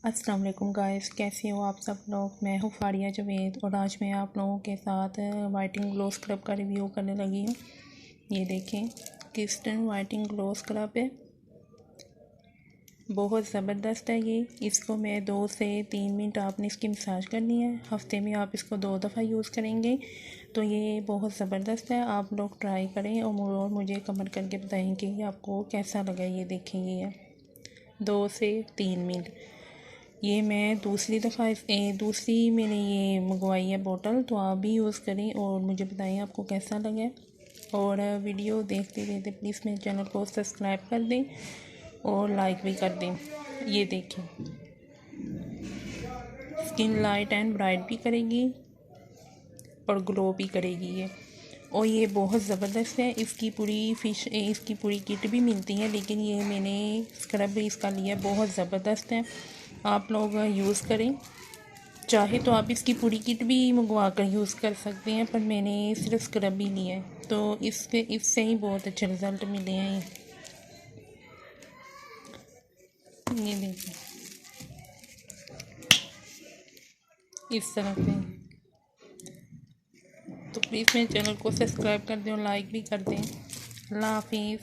अस्सलाम वालेकुम गाइस, कैसे हो आप सब लोग। मैं हूँ फारिया जवेद और आज मैं आप लोगों के साथ वाइटनिंग ग्लो स्क्रब का रिव्यू करने लगी हूँ। ये देखें, क्रिस्टन वाइटनिंग ग्लो स्क्रब है, बहुत ज़बरदस्त है ये। इसको मैं 2 से 3 मिनट आपने इसकी मसाज करनी है। हफ्ते में आप इसको 2 दफ़ा यूज़ करेंगे तो ये बहुत ज़बरदस्त है। आप लोग ट्राई करें और मुझे कमेंट करके बताएं कि आपको कैसा लगा। ये देखेंगे, ये 2 से 3 मिनट। ये मैं दूसरी मैंने ये मंगवाई है बोतल, तो आप भी यूज़ करें और मुझे बताएं आपको कैसा लगा। और वीडियो देखते देखते प्लीज़ मेरे चैनल को सब्सक्राइब कर दें और लाइक भी कर दें। ये देखें, स्किन लाइट एंड ब्राइट भी करेगी और ग्लो भी करेगी ये। और ये बहुत ज़बरदस्त है। इसकी पूरी किट भी मिलती है, लेकिन ये मैंने स्क्रब भी इसका लिया, बहुत ज़बरदस्त है। आप लोग यूज़ करें, चाहे तो आप इसकी पूरी किट भी मंगवा कर यूज़ कर सकते हैं, पर मैंने सिर्फ स्क्रब ही लिया है तो इससे ही बहुत अच्छे रिज़ल्ट मिले हैं। ये देखिए, इस तरह से। तो प्लीज़ मेरे चैनल को सब्सक्राइब कर दें और लाइक भी कर दें। अल्लाह हाफिज़।